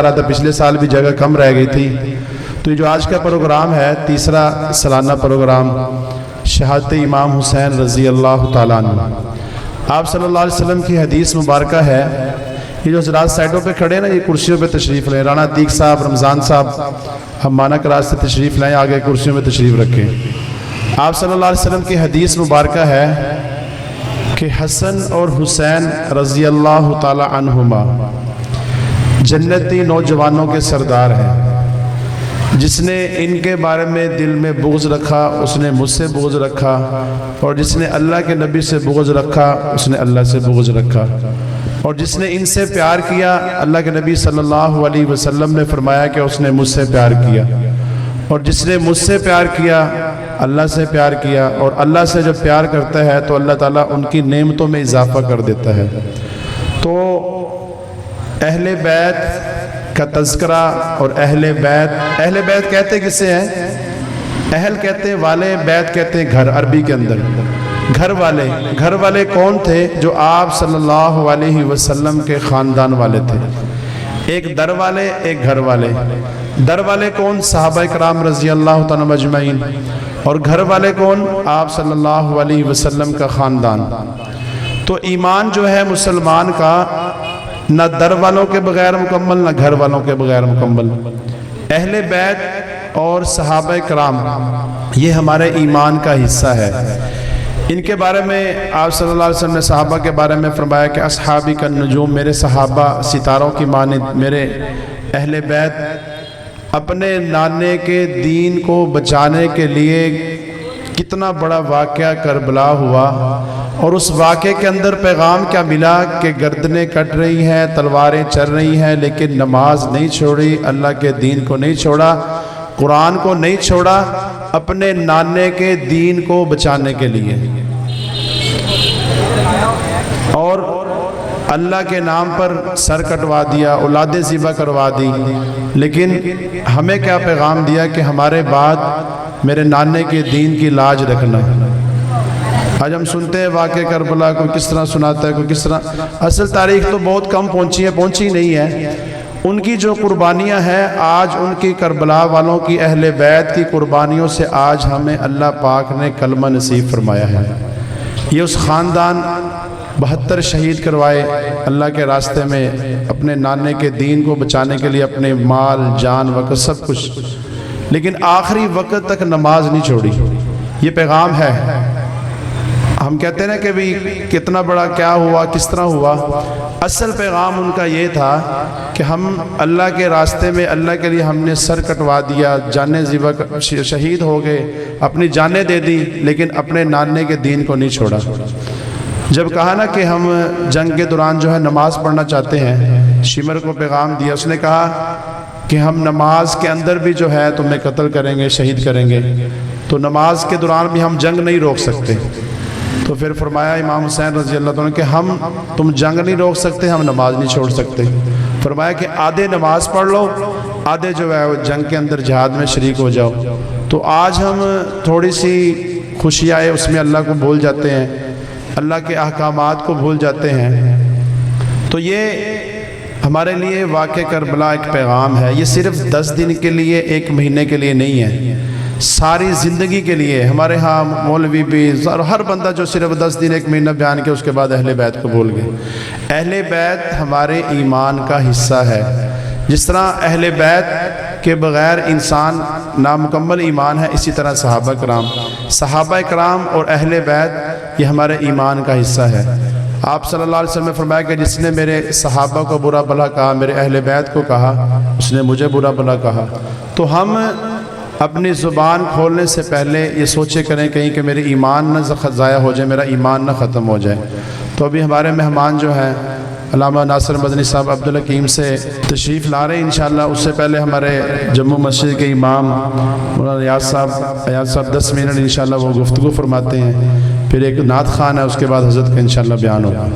رہا تھا، پچھلے سال بھی جگہ کم رہ گئی تھی، تو یہ جو آج کا پروگرام ہے تیسرا سالانہ پروگرام شہادت امام حسین رضی اللہ تعالیٰ عنہ، آپ صلی اللہ علیہ وسلم کی حدیث مبارکہ ہے۔ یہ جو حضرات سائڈوں پہ کھڑے ہیں نا، یہ کرسیوں پہ تشریف لیں، رانا عتیق صاحب، رمضان صاحب، ہم مانا کراج سے تشریف لیں، آگے کرسیوں پہ تشریف رکھیں۔ آپ صلی اللہ علیہ وسلم کی حدیث مبارکہ ہے کہ حسن اور حسین رضی اللہ تعالیٰ عنہما جنتی نوجوانوں کے سردار ہیں۔ جس نے ان کے بارے میں دل میں بغض رکھا اس نے مجھ سے بغض رکھا، اور جس نے اللہ کے نبی سے بغض رکھا اس نے اللہ سے بغض رکھا، اور جس نے ان سے پیار کیا اللہ کے نبی صلی اللہ علیہ وسلم نے فرمایا کہ اس نے مجھ سے پیار کیا، اور جس نے مجھ سے پیار کیا اللہ سے پیار کیا، اور اللہ سے جب پیار کرتا ہے تو اللہ تعالیٰ ان کی نعمتوں میں اضافہ کر دیتا ہے۔ تو اہل بیت کا تذکرہ، اور اہل بیت کہتے کسے ہیں؟ اہل کہتے ہیں والے، بیت کہتے ہیں گھر، عربی کے اندر گھر والے کون تھے؟ جو آپ صلی اللہ علیہ وسلم کے خاندان والے تھے۔ ایک در والے، ایک گھر والے۔ در والے کون؟ صحابہ کرام رضی اللہ تعالیٰ مجمعین، اور گھر والے کون؟ آپ صلی اللہ علیہ وسلم کا خاندان۔ تو ایمان جو ہے مسلمان کا نہ در والوں کے بغیر مکمل، نہ گھر والوں کے بغیر مکمل۔ اہل بیت اور صحابہ کرام یہ ہمارے ایمان کا حصہ ہے۔ ان کے بارے میں آپ صلی اللہ علیہ وسلم نے صحابہ کے بارے میں فرمایا کہ اصحابی کا نجوم، میرے صحابہ ستاروں کی مانند، میرے اہل بیت اپنے نانے کے دین کو بچانے کے لیے کتنا بڑا واقعہ کربلا ہوا، اور اس واقعے کے اندر پیغام کیا ملا کہ گردنیں کٹ رہی ہیں، تلواریں چل رہی ہیں، لیکن نماز نہیں چھوڑی، اللہ کے دین کو نہیں چھوڑا، قرآن کو نہیں چھوڑا، اپنے نانے کے دین کو بچانے کے لیے، اور اللہ کے نام پر سر کٹوا دیا، اولادیں ذبح کروا دی۔ لیکن ہمیں کیا پیغام دیا کہ ہمارے بعد میرے نانے کے دین کی لاج رکھنا۔ آج ہم سنتے ہیں واقعہ کربلا، کوئی کس طرح سناتا ہے، کوئی کس طرح، اصل تاریخ تو بہت کم پہنچی نہیں ہے۔ ان کی جو قربانیاں ہیں آج، ان کی کربلا والوں کی، اہل بیت کی قربانیوں سے آج ہمیں اللہ پاک نے کلمہ نصیب فرمایا ہے۔ یہ اس خاندان 72 شہید کروائے اللہ کے راستے میں، اپنے نانے کے دین کو بچانے کے لیے اپنے مال، جان، وقت، سب کچھ، لیکن آخری وقت تک نماز نہیں چھوڑی۔ یہ پیغام ہے۔ ہم کہتے ہیں نا کہ بھی کتنا بڑا کیا ہوا، کس طرح ہوا، اصل پیغام ان کا یہ تھا کہ ہم اللہ کے راستے میں، اللہ کے لیے ہم نے سر کٹوا دیا، جانیں ذبح، شہید ہو گئے، اپنی جانیں دے دی، لیکن اپنے نانے کے دین کو نہیں چھوڑا۔ جب کہا نا کہ ہم جنگ کے دوران جو ہے نماز پڑھنا چاہتے ہیں، شمر کو پیغام دیا، اس نے کہا کہ ہم نماز کے اندر بھی جو ہے تمہیں قتل کریں گے، شہید کریں گے، تو نماز کے دوران بھی ہم جنگ نہیں روک سکتے۔ تو پھر فرمایا امام حسین رضی اللہ عنہ کہ تم جنگ نہیں روک سکتے، ہم نماز نہیں چھوڑ سکتے۔ فرمایا کہ آدھے نماز پڑھ لو، آدھے جو ہے جنگ کے اندر جہاد میں شریک ہو جاؤ۔ تو آج ہم تھوڑی سی خوشی آئے اس میں اللہ کو بھول جاتے ہیں، اللہ کے احکامات کو بھول جاتے ہیں۔ تو یہ ہمارے لیے واقعہ کربلا ایک پیغام ہے۔ یہ صرف 10 دن کے لیے، 1 مہینے کے لیے نہیں ہے، ساری زندگی کے لیے۔ ہمارے ہاں مولوی بھی، ہر بندہ جو صرف 10 دن 1 مہینہ بیان کیا، اس کے بعد اہل بیت کو بھول گئے۔ اہل بیت ہمارے ایمان کا حصہ ہے۔ جس طرح اہل بیت کے بغیر انسان نامکمل ایمان ہے، اسی طرح صحابہ کرام اور اہل بیت یہ ہمارے ایمان کا حصہ ہے۔ آپ صلی اللہ علیہ وسلم نے فرمایا کہ جس نے میرے صحابہ کو برا بھلا کہا، میرے اہل بیت کو کہا، اس نے مجھے برا بھلا کہا۔ تو ہم اپنی زبان کھولنے سے پہلے یہ سوچے کریں کہیں کہ میری ایمان نہ ضائع ہو جائے، میرا ایمان نہ ختم ہو جائے۔ تو ابھی ہمارے مہمان جو ہیں علامہ ناصر مدنی صاحب عبدالحکیم سے تشریف لا رہے ہیں انشاءاللہ۔ اس سے پہلے ہمارے جموں مسجد کے امام مولانا ایاز صاحب 10 منٹ انشاءاللہ وہ گفتگو فرماتے ہیں، پھر ایک نعت خوان ہے، اس کے بعد حضرت کا انشاءاللہ بیان ہوگا۔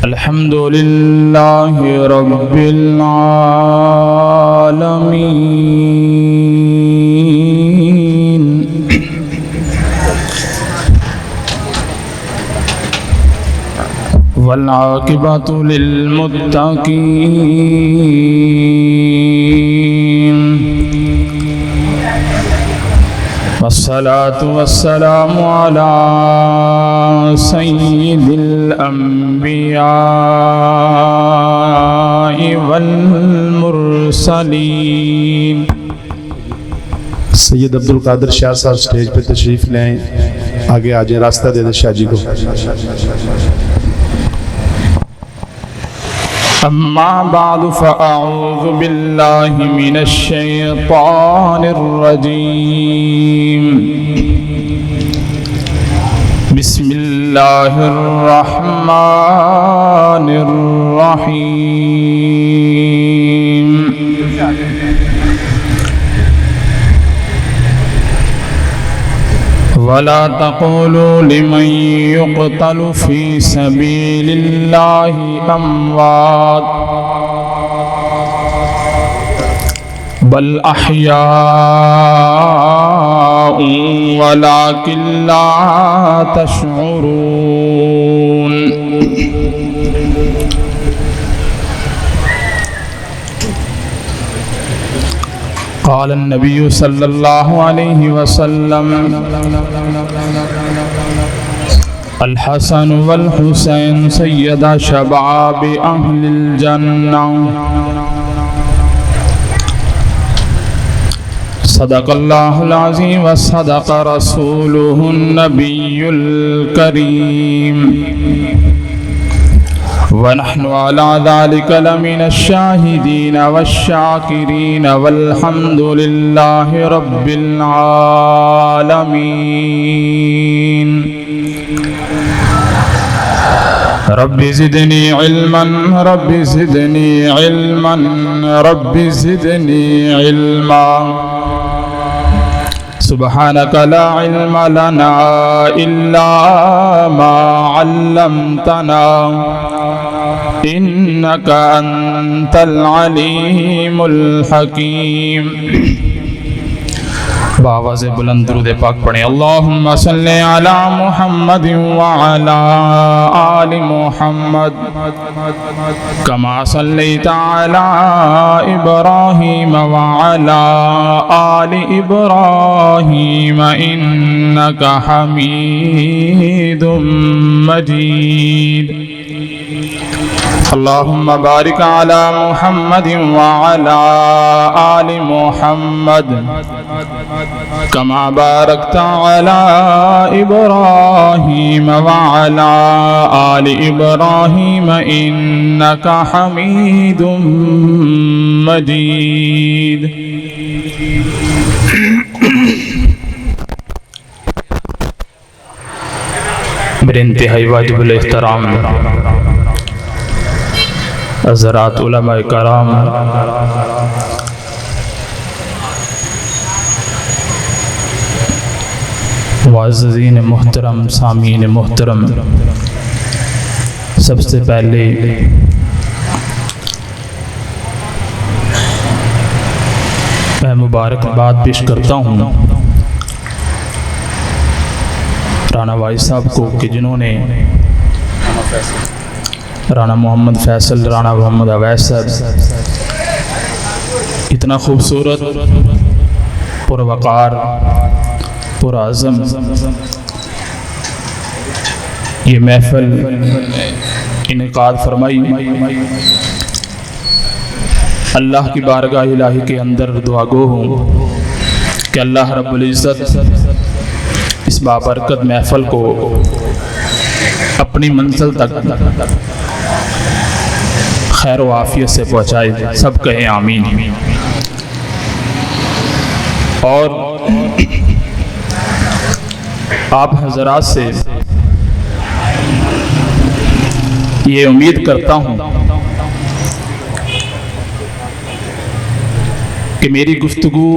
الحمدللہ رب العالمین والعاقبة للمتقين والصلاة والسلام على سيد الأنبياء والمرسلين. سید عبد القادر شاہ صاحب سٹیج پہ تشریف لے آئیں. آگے آ جائیں, راستہ دے دیں شاہ جی کو. أما بعد فأعوذ بالله من الشيطان الرجيم. بسم الله الرحمن الرحيم. ولا تقولوا لمن يقتل في سبيل الله أموات بل أحياء ولكن لا تشعرون. قال النبي صلى الله عليه وسلم الحسن والحسين سيدا شباب أهل الجنة. صدق الله العظيم وصدق رسوله النبي الكريم ونحن على ذلك لمن الشاهدين والشاكرين والحمد لله رب العالمين. رب زدني علما رب زدني علما رب زدني علما. سبحانك لا علم لنا إلا ما علمتنا إنك أنت العليم الحكيم. بآواز بلند درود پاک پڑھیں. اللہم صلی علی محمد وعلی آل محمد کما صلیت علی ابراہیم وعلی آل ابراہیم انک حمید مجید. اللہم بارک علی محمد وعلی آل محمد کما بارکت علی ابراہیم وعلی آل ابراہیم انک حمید مجید. میرے انتہائی واجب الاحترام حضرات علماء کرام، معززین محترم، سامعین محترم، سب سے پہلے میں مبارکباد پیش کرتا ہوں رانا بھائی صاحب کو کہ جنہوں نے رانا محمد فیصل، رانا محمد اویس صاحب اتنا خوبصورت، پروقار، پرعزم یہ محفل انعقاد فرمائی. اللہ کی بارگاہ الہی کے اندر دعا گو ہوں کہ اللہ رب العزت اس بابرکت محفل کو اپنی منزل تک خیر و عافیت سے پہنچائے. سب کہیں آمین. اور آپ حضرات سے یہ امید کرتا ہوں کہ میری گفتگو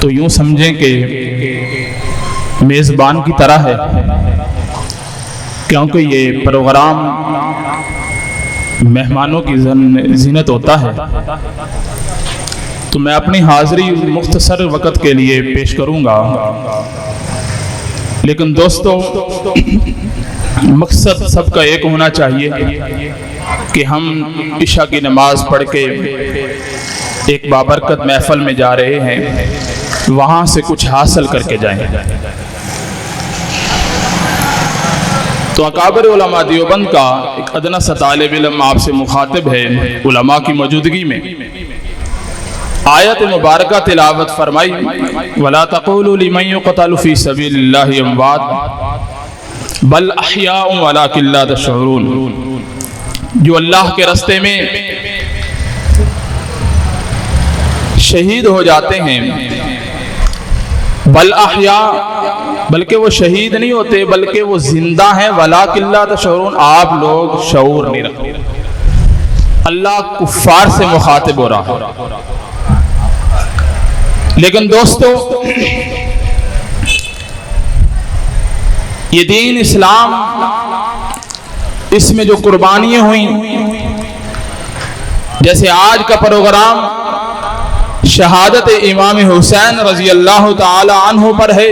تو یوں سمجھیں کہ میزبان کی طرح ہے، کیونکہ یہ پروگرام مہمانوں کی زینت ہوتا ہے. تو میں اپنی حاضری مختصر وقت کے لیے پیش کروں گا. لیکن دوستوں مقصد سب کا ایک ہونا چاہیے کہ ہم عشاء کی نماز پڑھ کے ایک بابرکت محفل میں جا رہے ہیں، وہاں سے کچھ حاصل کر کے جائیں۔ تو اکابر علماء دیوبند کا ایک ادنا سا طالب علم آپ سے مخاطب ہے، علماء کی موجودگی میں آیت مبارکہ تلاوت فرمائی، وَلَا تَقُولُوا لِمَن يُقْتَلُ فِي سَبِيلِ اللَّهِ أَمْوَاتٌ بَلْ أَحْيَاءٌ وَلَٰكِن لَّا تَشْعُرُونَ۔ جو اللہ کے راستے میں شہید ہو جاتے ہیں، بل احیاء، بلکہ وہ شہید نہیں ہوتے بلکہ وہ زندہ ہیں، وَلَٰكِن لَّا تَشْعُرُونَ، آپ لوگ شعور نہیں رکھتے۔ اللہ کفار سے مخاطب ہو رہا ہے۔ لیکن دوستو یہ دین اسلام، اس میں جو قربانیاں ہوئیں، جیسے آج کا پروگرام شہادت امام حسین رضی اللہ تعالی عنہ پر ہے،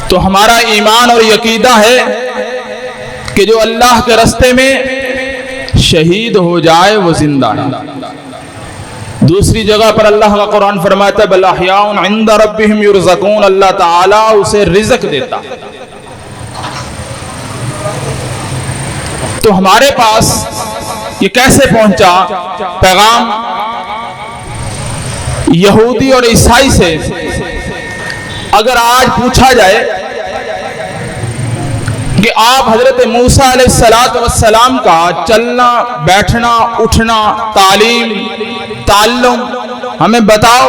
تو ہمارا ایمان اور عقیدہ ہے کہ جو اللہ کے راستے میں شہید ہو جائے وہ زندہ ہے۔ دوسری جگہ پر اللہ کا قرآن فرماتا ہے بل احیاء عند ربہم یرزقون، اللہ تعالیٰ اسے رزق دیتا۔ تو ہمارے پاس یہ کیسے پہنچا پیغام یہودی اور عیسائی سے؟ اگر آج پوچھا جائے کہ آپ حضرت موسیٰ علیہ السلام کا چلنا، بیٹھنا، اٹھنا، تعلیم، تعلم ہمیں بتاؤ،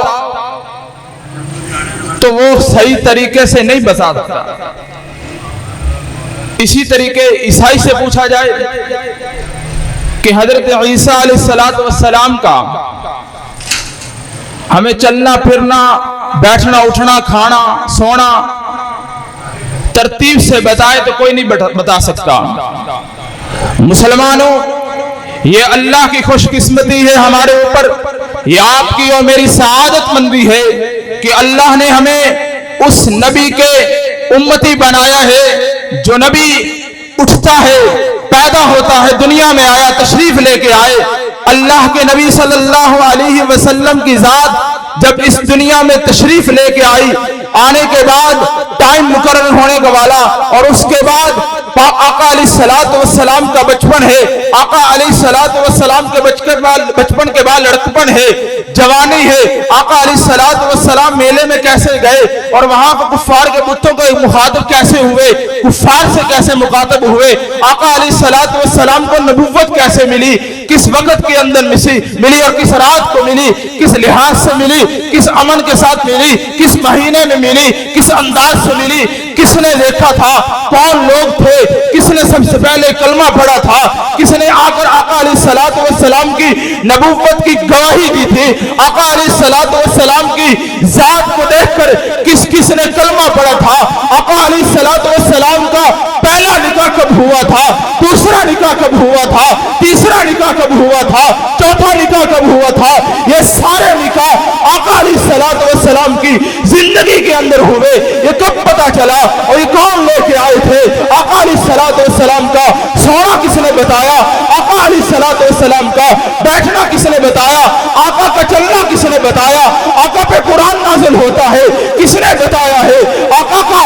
تو وہ صحیح طریقے سے نہیں بتا سکتا۔ اسی طریقے عیسائی سے پوچھا جائے کہ حضرت عیسیٰ علیہ السلام کا ہمیں چلنا پھرنا، بیٹھنا اٹھنا، کھانا سونا ترتیب سے بتائے تو کوئی نہیں بتا سکتا۔ مسلمانوں، یہ اللہ کی خوش قسمتی ہے ہمارے اوپر، یہ آپ کی اور میری سعادت مندی ہے کہ اللہ نے ہمیں اس نبی کے امتی بنایا ہے جو نبی اٹھتا ہے، پیدا ہوتا ہے، دنیا میں آیا، تشریف لے کے آئے۔ اللہ کے نبی صلی اللہ علیہ وسلم کی ذات جب اس دنیا میں تشریف لے کے آئی، آنے کے بعد ٹائم مقرر ہونے کا والا، اور اس کے بعد آقا علیہ السلام کا بچپن ہے، آقا علیہ السلام کے بچپن کے بعد لڑکپن ہے، جوانی ہے۔ آقا علیہ السلام میلے میں کیسے گئے اور وہاں پر کفار کے بتوں کے مخاطب کیسے ہوئے، کفار سے کیسے مخاطب ہوئے، آقا علیہ السلام کو نبوت کیسے ملی، کس وقت کے اندر ملی اور کس رات کو ملی، کس لحاظ سے ملی، کس امن کے ساتھ ملی، کس مہینے میں ملی، کس انداز سے ملی، کس نے دیکھا تھا، کون لوگ تھے، کس نے سب سے پہلے کلمہ پڑھا تھا، کس نے آ کر آقا علیہ السلام کی نبوت کی گواہی دی تھی، آقا علیہ السلام کی ذات کو دیکھ کر کس نے کلمہ پڑھا تھا، آقا علیہ السلام کا پہلا نکاح کب ہوا تھا، دوسرا نکاح کب ہوا تھا، تیسرا نکاح کب ہوا تھا، چوتھا نکاح کب ہوا تھا، یہ سارے نکاح آقا علیہ السلام کی زندگی کے اندر ہوئے، یہ کب پتا چلا اور یہ کون لے کے آئے تھے؟ آقا علیہ السلام کا سونا کس نے بتایا، آقا علیہ السلام کا بیٹھنا کس نے بتایا، آقا کا چلنا کس نے بتایا، آقا پہ قرآن نازل ہوتا ہے کس نے بتایا ہے، آقا کا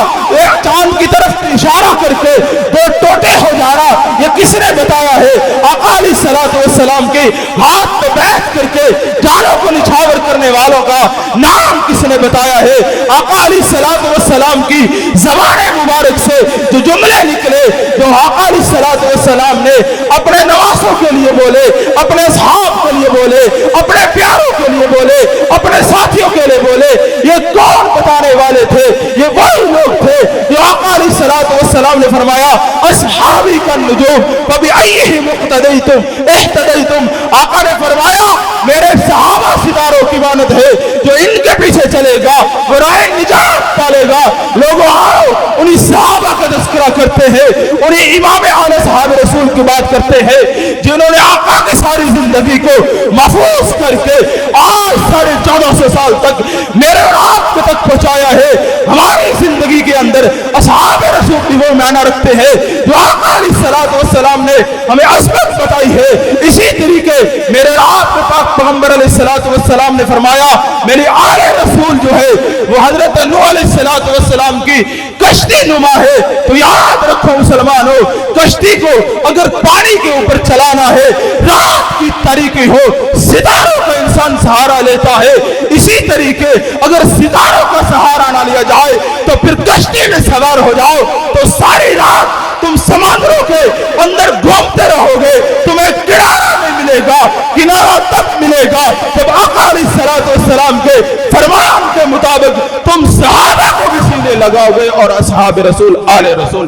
چاند کی طرف اشارہ کر کے دو ٹوٹے ہو جانا یہ کس نے بتایا ہے، آقا علیہ السلام کے ہاتھ پہ بیٹھ کر کے جانوں کو نچھاور کرنے والوں کا نام کس نے بتایا ہے، آقا علیہ السلام کی زبان مبارک سے جو جملے نکلے جو آقا علیہ السلام نے اپنے نواسوں کے لیے بولے، اپنے اصحاب کے لیے بولے، اپنے پیاروں کے لیے بولے، اپنے ساتھیوں کے لیے بولے، یہ کون بتانے والے تھے؟ یہ وہی لوگ تھے جو آقا علیہ السلام نے فرمایا اصحابی کا نجوم فبأیہم اقتدیتم اہتدیتم، آقا نے فرمایا میرے صحابہ ستاروں کی مانند ہے، جو ان کے پیچھے چلے گا وہ راہ نجات پالے گا۔ لوگوں آؤ انہی صحابہ کا تذکرہ کرتے ہیں، उन्हीं इमाम आले साहब रसूल की बात करते हैं जिन्होंने आका की सारी जिंदगी को महफूज करके आज 1450 साल तक मेरे और आपके तक पहुंचाया है। हमारी जिंदगी के अंदर असहाब रसूल की वो मायना रखते हैं जो आका अलैहिस्सलातु वस्सलाम ने हमें अज़मत बताई है। इसी तरीके मेरे और आपके पाक पैगंबर अलैहिस्सलातु वस्सलाम ने फरमाया मेरी आले रसूल जो है वो हजरत नूह अलैहिस्सलातु वस्सलाम की कश्ती नुमा है। तो याद रखो मुसलमानों, कश्ती को अगर पानी के ऊपर चलाना है, रात की तारीकी हो, सितारों का इंसान सहारा लेता है, इसी तरीके अगर सितारों का सहारा ना लिया जाए तो फिर कश्ती में सवार हो जाओ तो सारी रात तुम समंदरों के अंदर घूमते रहोगे, तुम्हें किनारा नहीं मिलेगा। किनारा तब मिलेगा जब आका अलैहिस्सलातु वस्सलाम के फरमान के मुताबिक तुम सहाबा को भी सीने लगाओगे और असहाब रसूल आले रसूल।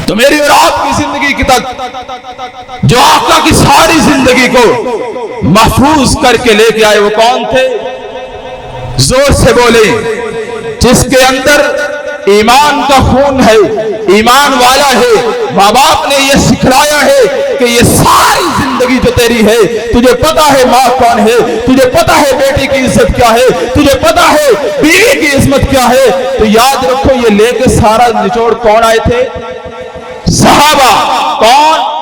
तो मेरी और आपकी जिंदगी की तक जो आका की सारी जिंदगी को महफूज करके लेके आए वो कौन थे? जोर से बोले। जिसके अंदर ईमान का खून है, ईमान वाला है। माँ बाप ने ये सिखलाया है कि ये सारी जिंदगी जो तेरी है, तुझे पता है माँ कौन है, तुझे पता है बेटी की इज्जत क्या है, तुझे पता है बीवी की इज्जत क्या है। तो याद रखो ये लेके सारा निचोड़ कौन आए थे? सहाबा। कौन?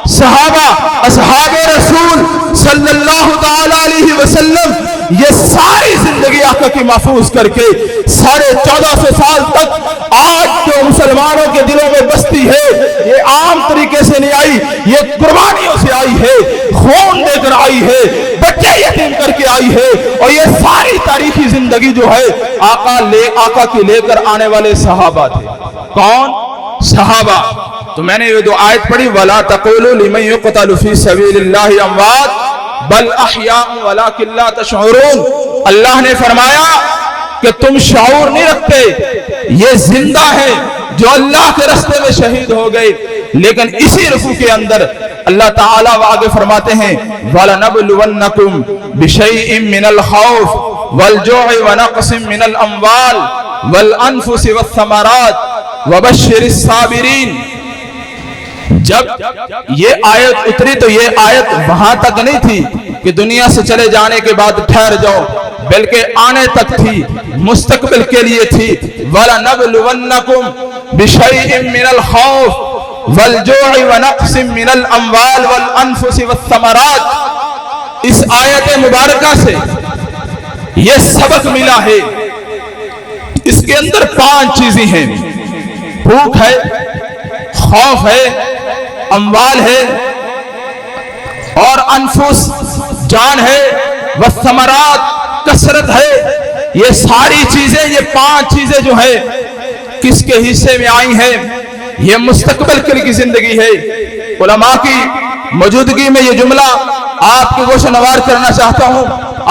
सहाबा, असहाबे रसूल सल्लल्लाहु ताला अलैहि वसल्लम। ये सारी जिंदगी आका की महफूज करके 1450 साल तक आज जो मुसलमानों के दिलों में बसती है, ये आम तरीके से नहीं आई, ये कुर्बानियों से आई है, खून देकर आई है, बच्चे यतीम करके आई है। और ये सारी तारीखी जिंदगी जो है आका की लेकर आने वाले सहाबा थे। कौन? सहाबा। तो मैंने ये दो आयत पढ़ी, वला तक़ूलू लिमन युक़तलु फ़ी सबीलिल्लाहि अमवात बल अहयाउ वलाकिन ला तशऊरून। अल्लाह ने फरमाया कि तुम शऊर नहीं रखते, ये जिंदा है जो अल्लाह के रास्ते में शहीद हो गए। लेकिन इसी रुकू के अंदर अल्लाह ताला आगे फरमाते हैं वलनबलुवन्नकुम बिशैइन मिनल खौफ वल जु'i व नक़सिन मिनल अमवाल वल अनफुसि वस्समरात वबश्शिरिस साबिरीन। जब ये आयत उतरी तो ये आयत वहां तक नहीं थी कि दुनिया से चले जाने के बाद ठहर जाओ, बल्कि आने तक थी, मुस्तकबिल के लिए थी। वलनबलुवन्नकुम बिशैइन मिनल खौफ वल जु'i व नक़सिन मिनल अमवाल वल अनफुसि वस्समरात। इस आयत मुबारका से ये सबक मिला है। इसके अंदर 5 चीजें हैं। भूख है, खौफ है, अमवाल है और अनफुस जान है, वस्समरात कसरत है। ये सारी चीजें, ये 5 चीजें जो है किसके हिस्से में आई हैं? ये मुस्तकबिल की जिंदगी है। उलमा की मौजूदगी में ये जुमला आपकी गोशनवार करना चाहता हूं।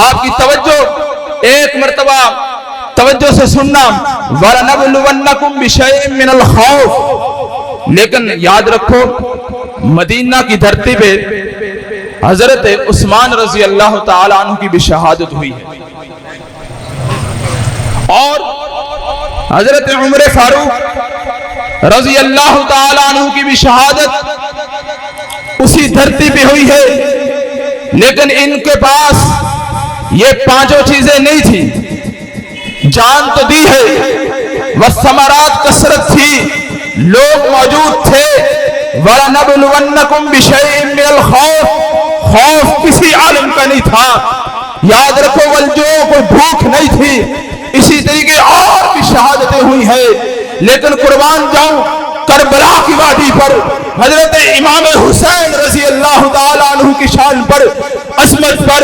आपकी तवज्जो एक मर्तबा तवज्जो से सुनना। वलनबलुवन्नकुम बिशैइन मिनल खौफ। लेकिन याद रखो मदीना की धरती पे हजरत उस्मान रजी अल्लाह ताला अन्हु की भी शहादत हुई है और हजरत उमर फारूक रजी अल्लाह ताला अन्हु की भी शहादत उसी धरती पे हुई है। लेकिन इनके पास ये 5 चीजें नहीं थी। जान तो दी है, वस्समरात कसरत थी, लोग मौजूद थे। वलनबलुवन्नकुम बिशैइन मिनल खौफ। खौफ किसी आलिम का नहीं था। याद रखो वलजो कोई भूख नहीं थी। इसी तरीके और भी शहादतें हुई है। लेकिन कुर्बान जाऊं करबला की वादी पर हजरत इमाम हुसैन रजी अल्लाह ताला अन्हु की शान पर, अजमत पर,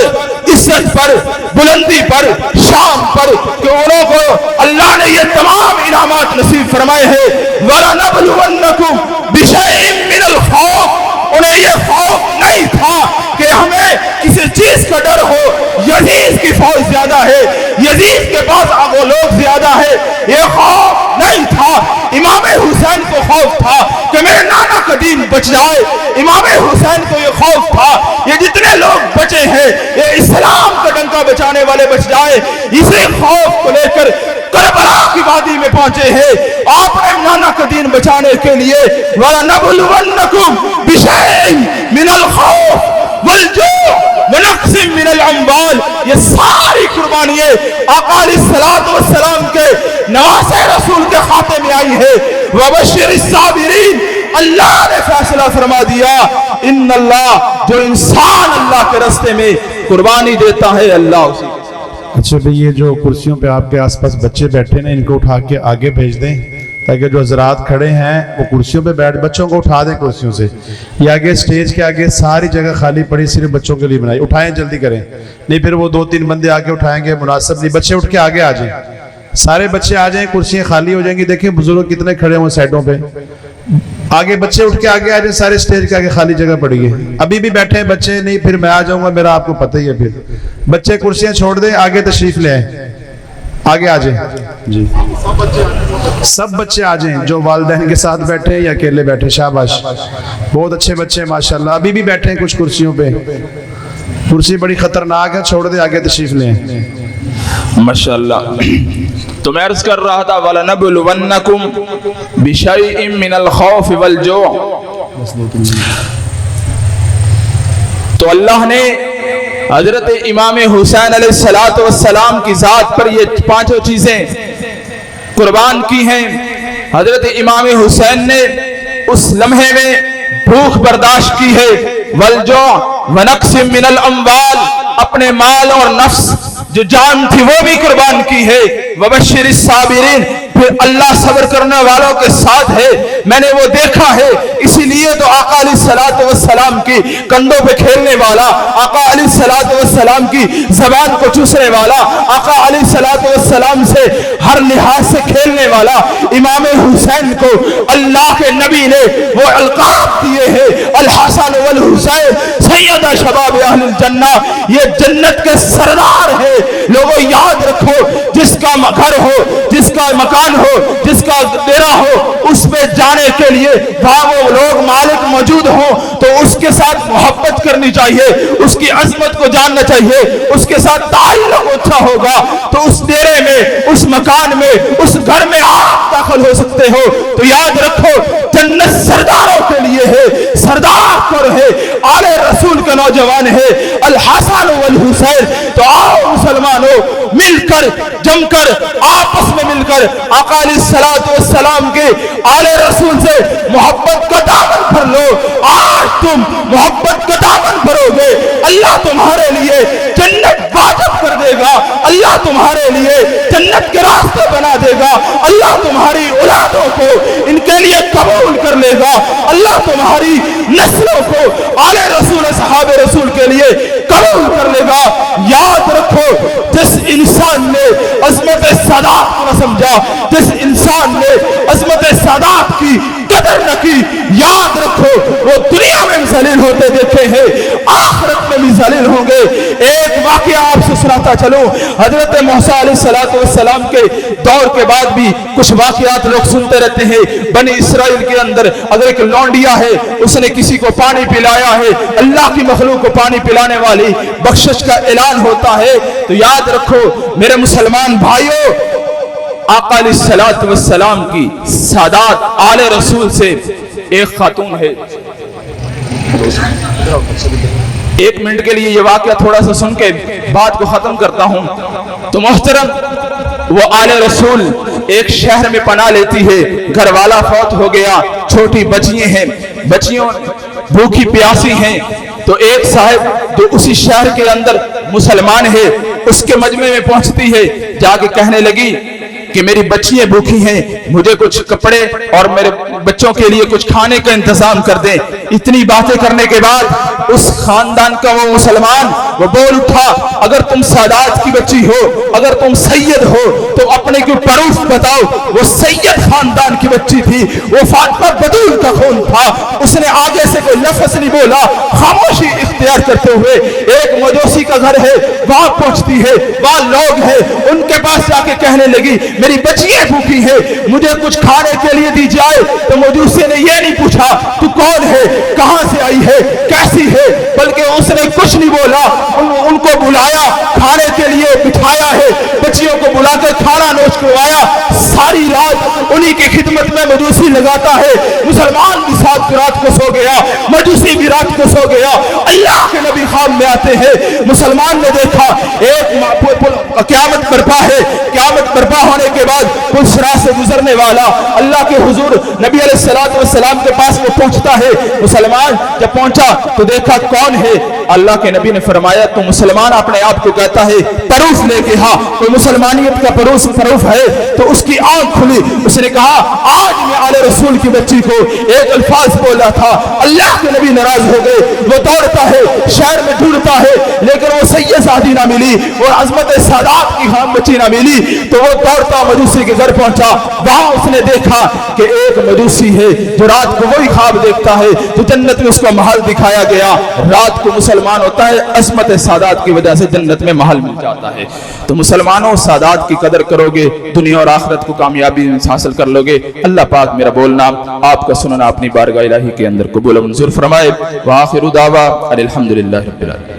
इज्जत पर, बुलंदी पर, शान पर कि उन्हों को अल्लाह ने ये तमाम इनामात नसीब फरमाए हैं। वलनबलुवन्नकुम बिशैइन मिनल खौफ। उन्हें ये खौफ नहीं था कि हमें किसी चीज का डर हो। यजीद की फौज ज्यादा है, यजीद के पास वो लोग ज्यादा है, ये खौफ नहीं था। इमाम हुसैन को खौफ था कि मेरे नाना का दीन बच जाए। इमाम हुसैन को ये खौफ था ये जितने लोग बचे हैं ये इस्लाम का डंका बचाने वाले बच जाए। इसी खौफ को लेकर करबला की वादी में पहुंचे हैं आपने नाना का दीन बचाने के लिए। वलनबलुवन्नकुम बिशैइन मिनल खौफ वल जू व नक्सिम मिनल अम्वाल, ये सारी कुर्बानियां आका अलैहिस्सलातु वस्सलाम के नवासे रसूल के खाते में आई है। वबशिरिस साबिरीन, अल्लाह ने फैसला फरमा दिया, इन्नल्लाह, जो इंसान अल्लाह के रास्ते में कुर्बानी देता है अल्लाह उसी। अच्छा भाई, ये जो कुर्सियों पे आपके आसपास बच्चे बैठे ना, इनको उठा के आगे भेज दें ताकि जो हजरात खड़े हैं वो कुर्सियों पे बैठ, बच्चों को उठा दें कुर्सियों से। ये आगे स्टेज के आगे सारी जगह खाली पड़ी, सिर्फ बच्चों के लिए बनाई। उठाएं, जल्दी करें, नहीं फिर वो 2-3 बंदे आके उठाएंगे, मुनासिब नहीं। बच्चे उठ के आगे आ जाएं, सारे बच्चे आ जाएं, कुर्सियां खाली हो जाएंगी। देखिए बुजुर्ग कितने खड़े हुए साइडों पे, आगे बच्चे उठ के आगे आ जाए, सारे स्टेज के आगे खाली जगह पड़ी है। अभी भी बैठे हैं बच्चे, नहीं फिर मैं आ जाऊंगा, मेरा आपको पता ही है। फिर बच्चे कुर्सियां छोड़ दें, आगे तशरीफ ले आए, आगे आ जाए जी। सब बच्चे आ जाएं, जो वालिदैन के साथ बैठे हैं या अकेले बैठे। शाबाश, बहुत अच्छे बच्चे हैं माशाल्लाह। अभी भी बैठे हैं कुछ कुर्सियों पे, कुर्सी बड़ी खतरनाक है, छोड़ दे, आगे तशरीफ ले आए। माशाअल्लाह। तो मैं अर्ज कर रहा था, वलनबलुवन्नकुम बिशैइन मिनल खौफ वल जू। तो अल्लाह ने हजरत इमाम हुसैन अलैहिस्सलातु वस्सलाम की जात पर ये 5 चीजें कुर्बान की हैं। हजरत इमाम हुसैन ने उस लम्हे में भूख बर्दाश्त की है, वलजो वनक्सिम मिनल अम्वाल, अपने माल और नफ्स जो जान थी वो भी कुर्बान की है। वबशिरिस साबिरीन, फिर अल्लाह सब्र करने वालों के साथ है, मैंने वो देखा है। इसीलिए तो आका अलैहिस्सलातु वस्सलाम की कंधों पे खेलने वाला, आका अलैहिस्सलातु वस्सलाम की जबान को चूसने वाला, आका अलैहिस्सलातु वस्सलाम से हर लिहाज से खेलने वाला इमाम हुसैन को अल्लाह के नबी ने वो अलकाब दिए हैं, अल हसन वल हुसैन सैयद शबाब अहलिल जन्ना, ये जन्नत के सरदार है। लोगों याद रखो, जिसका घर हो, जिसका मकान हो, जिसका डेरा हो, उसमें जाने के लिए वहां वो लोग मालिक मौजूद हो तो उसके साथ मोहब्बत करनी चाहिए, उसकी अजमत को जानना चाहिए, उसके साथ ताल्लुक अच्छा होगा तो उस डेरे में, उस मकान में, उस घर में आप दाखिल हो सकते हो। तो याद रखो, जन्नत सरदारों के लिए है, सरदार पर है, आले रसूल के नौजवान है, अल हसन वल हुसैन। तो आओ मुसलमानों, मिलकर जमकर आपस में मिलकर आका अलैहिस्सलातु वस्सलाम के आले रसूल से मोहब्बत का दामन भर लो। आज तुम मोहब्बत का दामन भरोगे, अल्लाह तुम्हारे लिए जन्नत वाजिब कर देगा, अल्लाह तुम्हारे लिए जन्नत के रास्ते बना देगा, अल्लाह तुम्हारी औलादों को इनके लिए कबूल कर लेगा, अल्लाह तुम्हारी नस्लों को आले रसूल सहाबे रसूल के लिए कबूल कर लेगा। याद रखो, जिस इंसान ने अजमत सादात को न समझा, जिस इंसान ने अजमत सादात की कदर न की, याद रखो वो दुनिया में जलील होते देखे हैं, आखिरत में भी जलील होंगे। एक वाकया आपसे सुनाता चलो, हजरत मूसा अलैहिस्सलातु वस्सलाम के दौर के बाद भी कुछ वाकयात लोग सुनते रहते हैं। बनी इसराइल के अंदर अगर एक लौंडिया है, उसने किसी को पानी पिलाया है, अल्लाह की मखलूक को पानी पिलाने वाली बख्शिश का ऐलान होता है। तो याद रखो मेरे मुसलमान भाइयों, आका अलैहिस्सलातु वस्सलाम की सादात आले रसूल से एक खातून है। 1 मिनट के लिए ये वाकया थोड़ा सा सुन के बात को खत्म करता हूं। तो मोहतरम, वो आले रसूल एक शहर में पनाह लेती है, घर वाला फौत हो गया, छोटी बच्चियां हैं, बच्चियों भूखी प्यासी हैं। तो एक साहब जो उसी शहर के अंदर मुसलमान है, उसके मजमे में पहुंचती है, जाके कहने लगी कि मेरी बच्चियां भूखी हैं, मुझे कुछ कपड़े और मेरे बच्चों के लिए कुछ खाने का इंतजाम कर दें। इतनी बातें करने के बाद उस खानदान का वो मुसलमान वो बोल उठा, अगर तुम सादात की बच्ची हो, अगर तुम सैयद हो तो अपने को प्रूफ बताओ। वो सैयद खानदान की बच्ची थी, वो फातिमा बतूल का खून था। उसने आगे से कोई लफ्ज नहीं बोला, खामोशी इख्तियार करते हुए एक मजूसी का घर है, वहां पहुंचती है, वहां लोग हैं, उनके पास जाके कहने लगी मेरी बच्चियां भूखी है, मुझे कुछ खाने के लिए दी जाए। तो मजूसी ने यह नहीं पूछा तू कौन है, कहां से आई है, कैसी है, बल्कि उसने कुछ नहीं बोला, उनको बुलाया, खाने के लिए बिठाया है, बच्चियों को बुलाकर खाना नोश करवाया, सारी रात उन्हीं की खिदमत में मजूसी लगाता है। मुसलमान भी साथ रात को सो गया, मजूसी भी रात को सो गया। अल्लाह के नबी ख्वाब में आते हैं, मुसलमान ने देखा एक क़यामत बर्पा है, क़यामत बर्पा होने के बाद कुल सिरात से गुजरने वाला अल्लाह के हुजूर नबी अलैहिस्सलातु वस्सलाम के पास वो पहुंचता है। मुसलमान जब पहुंचा तो देखा कौन है, अल्लाह के नबी ने फरमाया तो मुसलमान अपने आप को कहता है परूफ लेके, हाँ कोई मुसलमानियत का परूफ है। तो उसकी आंख खुली, उसने कहा आज मैं आले रसूल की बच्ची को एक अल्फाज बोला था, अल्लाह के नबी नाराज हो गए। वो दौड़ता है, शहर में ढूंढता है, लेकिन वो सैयद सादी ना मिली और अजमत सादात की खाम बच्ची ना मिली। तो वो दौड़ता मजूसी के घर पहुंचा, वहां उसने देखा कि एक मजूसी है जो रात को वही ख्वाब देखता है तो जन्नत में उसको महल दिखाया गया। रात को मुसलमान होता है, अजमत सादात की वजह से जन्नत में महल मिल जाता है। तो मुसलमानों सादात की कदर करोगे, दुनिया और आखिरत को कामयाबी हासिल कर लोगे। अल्लाह पाक मेरा बोलना आपका सुनना अपनी बारगाह इलाही के अंदर कबूल मंजूर फरमाए। व आखिरु दावा अल्हम्दुलिल्लाहि रब्बिल आलमीन।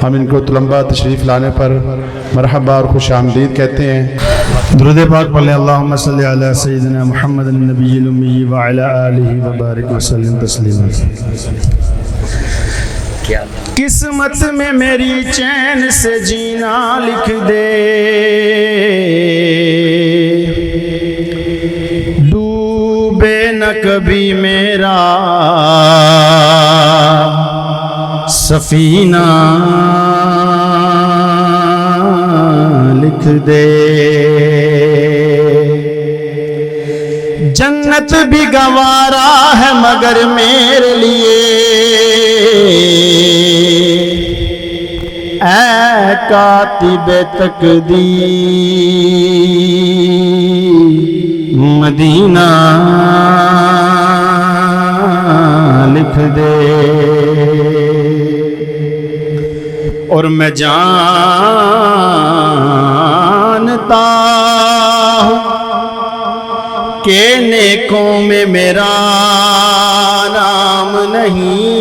हम इनको तुलंबा तशरीफ़ लाने पर मरहबा और खुश आमदीद कहते हैं। दुरूद पाक पढ़ लें। अल्लाहुम्मा सल्लि अला सय्यिदिना मुहम्मदिन नबिय्यिल उम्मी व अला आलिहि व बारिक व सल्लिम तस्लीमा। किस्मत में मेरी चैन से जीना लिख दे, डूबे न कभी मेरा सफीना लिख दे। जन्नत भी गवारा है मगर मेरे लिए, ऐ कातिबे तकदीर मदीना लिख दे। और मैं जानता हूँ कि नेकों में मेरा नाम नहीं,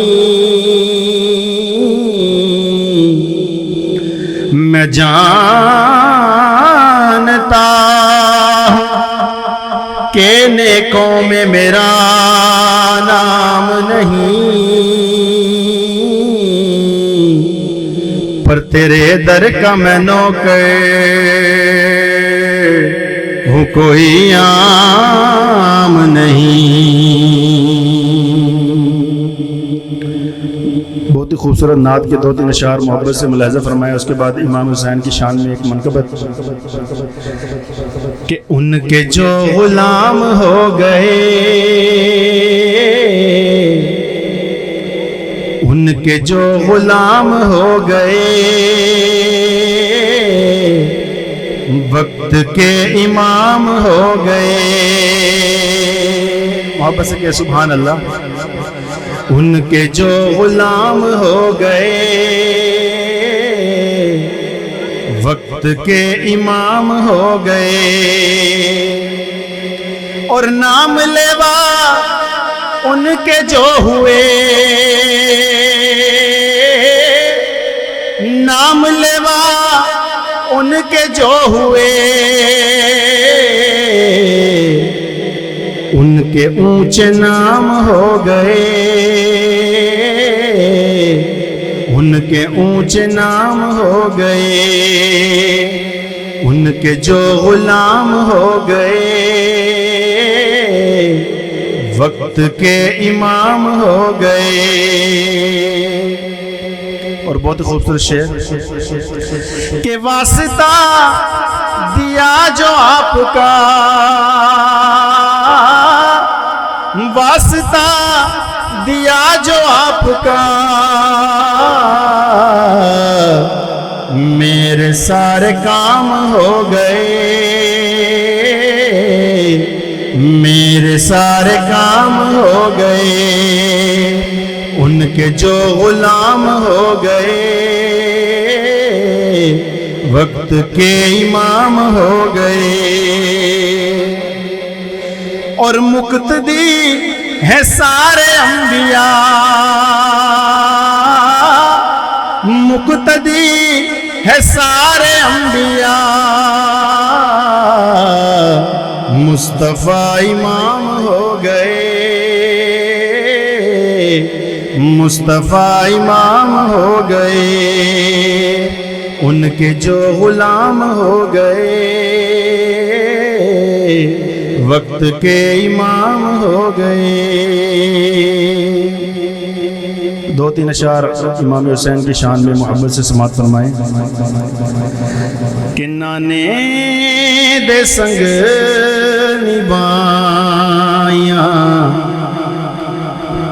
मैं जानता हूँ कि नेकों में मेरा नाम नहीं, पर तेरे दर का मैं नौकर हूँ, कोई आम नहीं। बहुत ही खूबसूरत नात के 2-3 अशार मोहब्बत से मुलाहिज़ा फरमाया। उसके बाद इमाम हुसैन की शान में एक मनक़बत कि उनके जो गुलाम हो गए, उनके जो गुलाम हो गए, वक्त के इमाम हो गए। मोहब्बत से कहे सुभान अल्लाह। उनके जो गुलाम हो गए, वक्त के इमाम हो गए। और नाम लेवा उनके जो हुए, नाम लेवा उनके जो हुए, उनके ऊंचे नाम हो गए, उनके ऊंचे नाम हो गए। उनके जो गुलाम हो गए, वक्त के इमाम हो गए। और बहुत ही खूबसूरत शेर के वास्ता दिया जो आपका, वास्ता दिया जो आपका, मेरे सारे काम हो गए, मेरे सारे काम हो गए। उनके जो गुलाम हो गए, वक्त के इमाम हो गए। और मुक्तदी है सारे अंबिया, مقتدی ہے سارے انبیاء، مصطفیٰ امام ہو گئے، مصطفیٰ امام ہو گئے، ان کے جو غلام ہو گئے وقت کے امام ہو گئے۔ دو تین اشعار امام حسین کی شان میں محبت سے سماعت فرمائیں۔ کہ نانے دے سنگ نبھائیاں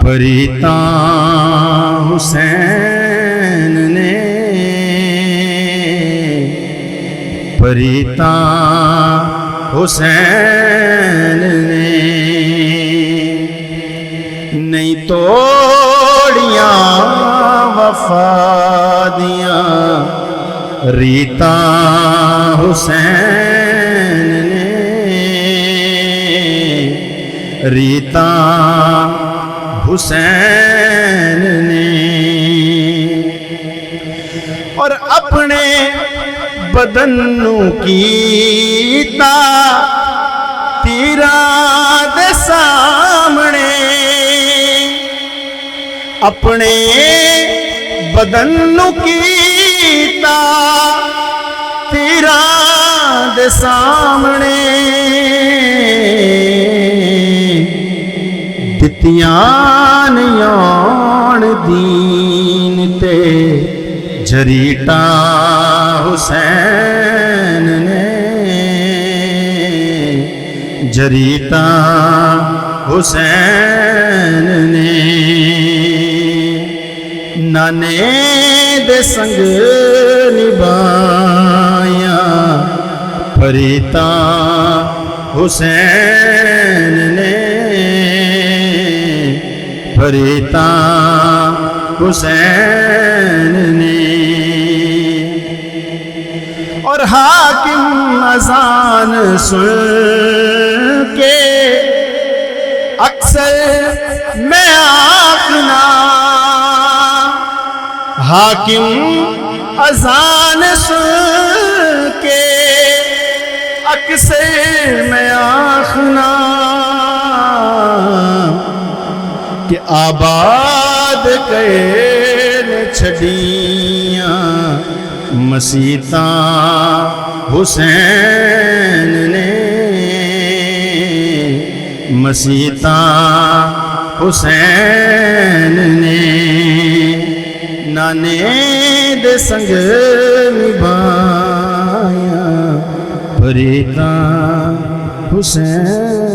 پریتاں حسین نے، پریتاں حسین نے، نہیں توڑیاں وفا دیاں ریتاں حسین نے، ریتاں حسین نے، اور اپنے بدن نو کیتا تیراں دے سامنے، اپنے بدن نو کیتا تیراں دے سامنے، دتیاں نیان دین تے جریٹا حسین نے، جریٹا حسین نے، نانے دے سنگ نبھائیاں پریتاں حسین نے، پریتاں حسین نے، اور حاکم اذان سن کے اکثر میں آخنا، حاکم اذان سن کے اکثر میں آخنا، کہ آباد کر چھڑیاں مسیتاں حسین نے، مسیتاں حسین نے، نانے دے سنگ نبھائیاں پریتاں حسین